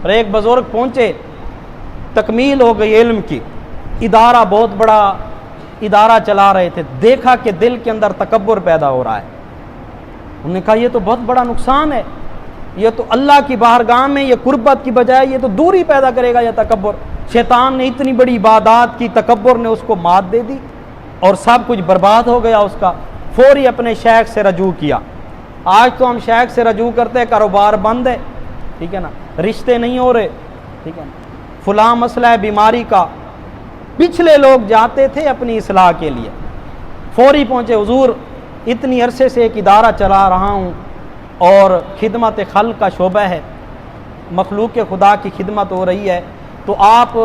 اور ایک بزرگ پہنچے، تکمیل ہو گئی علم کی، ادارہ بہت بڑا ادارہ چلا رہے تھے، دیکھا کہ دل کے اندر تکبر پیدا ہو رہا ہے۔ انہوں نے کہا یہ تو بہت بڑا نقصان ہے، یہ تو اللہ کی بارگاہ میں یہ قربت کی بجائے یہ تو دوری پیدا کرے گا یہ تکبر۔ شیطان نے اتنی بڑی عبادات کی، تکبر نے اس کو مات دے دی اور سب کچھ برباد ہو گیا اس کا۔ فوری اپنے شیخ سے رجوع کیا۔ آج تو ہم شیخ سے رجوع کرتے ہیں، کاروبار بند ہے، ٹھیک ہے نا، رشتے نہیں ہو رہے، ٹھیک ہے نا، فلاں مسئلہ ہے بیماری کا۔ پچھلے لوگ جاتے تھے اپنی اصلاح کے لیے، فوری پہنچے، حضور اتنی عرصے سے ایک ادارہ چلا رہا ہوں اور خدمت خلق کا شعبہ ہے، مخلوق خدا کی خدمت ہو رہی ہے، تو آپ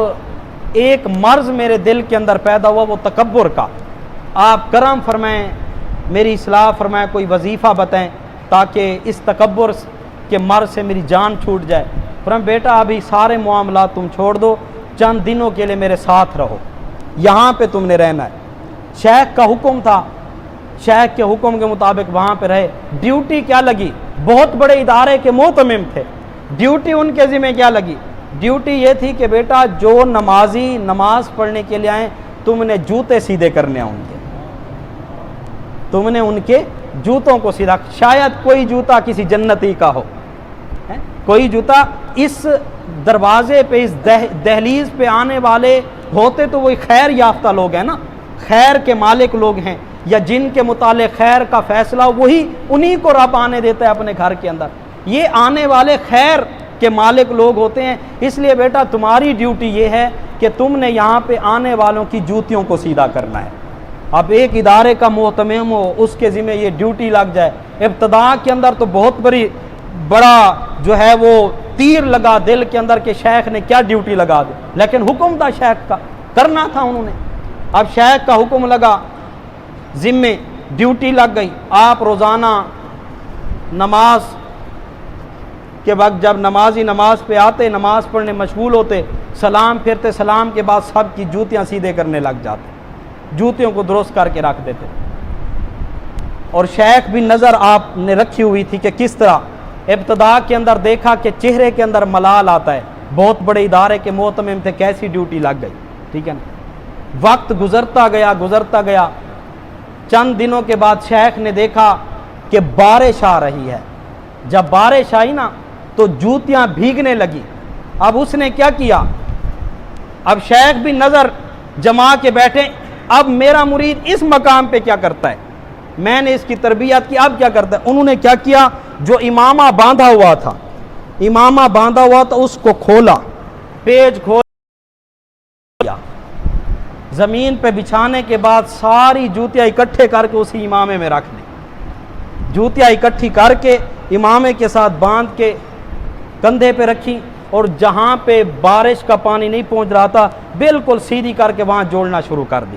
ایک مرض میرے دل کے اندر پیدا ہوا وہ تکبر کا، آپ کرم فرمائیں، میری اصلاح فرمائیں، کوئی وظیفہ بتائیں تاکہ اس تکبر کے مرض سے میری جان چھوٹ جائے۔ فرمایا بیٹا ابھی سارے معاملات تم چھوڑ دو، چند دنوں کے لیے میرے ساتھ رہو، یہاں پہ تم نے رہنا ہے۔ شیخ کا حکم تھا، شیخ کے حکم کے مطابق وہاں پہ رہے۔ ڈیوٹی کیا لگی؟ بہت بڑے ادارے کے محتمم تھے، ڈیوٹی ان کے ذمہ کیا لگی؟ ڈیوٹی یہ تھی کہ بیٹا جو نمازی نماز پڑھنے کے لیے آئیں تم نے جوتے سیدھے کرنے ہوں گے، تم نے ان کے جوتوں کو سیدھا، شاید کوئی جوتا کسی جنتی کا ہو، کوئی جوتا اس دروازے پہ اس دہلیز پہ آنے والے ہوتے تو وہی خیر یافتہ لوگ ہیں نا، خیر کے مالک لوگ ہیں، یا جن کے متعلق خیر کا فیصلہ وہی انہی کو رب آنے دیتا ہے اپنے گھر کے اندر، یہ آنے والے خیر کے مالک لوگ ہوتے ہیں۔ اس لیے بیٹا تمہاری ڈیوٹی یہ ہے کہ تم نے یہاں پہ آنے والوں کی جوتیوں کو سیدھا کرنا ہے۔ اب ایک ادارے کا محتمم ہو، اس کے ذمہ یہ ڈیوٹی لگ جائے، ابتدا کے اندر تو بہت بڑا جو ہے وہ تیر لگا دل کے اندر کہ شیخ نے کیا ڈیوٹی لگا دی، لیکن حکم تھا شیخ کا، کرنا تھا انہوں نے۔ اب شیخ کا حکم لگا، ذمہ ڈیوٹی لگ گئی، آپ روزانہ نماز کے وقت جب نمازی نماز پہ آتے، نماز پڑھنے مشغول ہوتے، سلام پھرتے، سلام کے بعد سب کی جوتیاں سیدھے کرنے لگ جاتے، جوتیوں کو درست کر کے رکھ دیتے۔ اور شیخ بھی نظر آپ نے رکھی ہوئی تھی کہ کس طرح ابتدا کے اندر دیکھا کہ چہرے کے اندر ملال آتا ہے، بہت بڑے ادارے کے محتمم تھے، کیسی ڈیوٹی لگ گئی، ٹھیک ہے نا۔ وقت گزرتا گیا، چند دنوں کے بعد شیخ نے دیکھا کہ بارش آ رہی ہے، جب بارش آئی نا تو جوتیاں بھیگنے لگی۔ اب اس نے کیا کیا، اب شیخ بھی نظر جما کے بیٹھے، اب میرا مرید اس مقام پہ کیا کرتا ہے، میں نے اس کی تربیت کی، اب کیا کرتا ہے۔ انہوں نے کیا کیا، جو امامہ باندھا ہوا تھا، امامہ باندھا ہوا تو اس کو کھولا، پیج کھولا، زمین پہ بچھانے کے بعد ساری جوتیاں اکٹھے کر کے اسی امامے میں رکھ دی، جوتیاں اکٹھی کر کے امامے کے ساتھ باندھ کے کندھے پہ رکھی، اور جہاں پہ بارش کا پانی نہیں پہنچ رہا تھا بالکل سیدھی کر کے وہاں جوڑنا شروع کر دی۔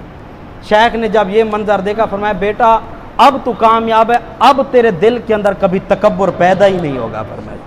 شیخ نے جب یہ منظر دیکھا فرمایا بیٹا اب تو کامیاب ہے، اب تیرے دل کے اندر کبھی تکبر پیدا ہی نہیں ہوگا، فرمایا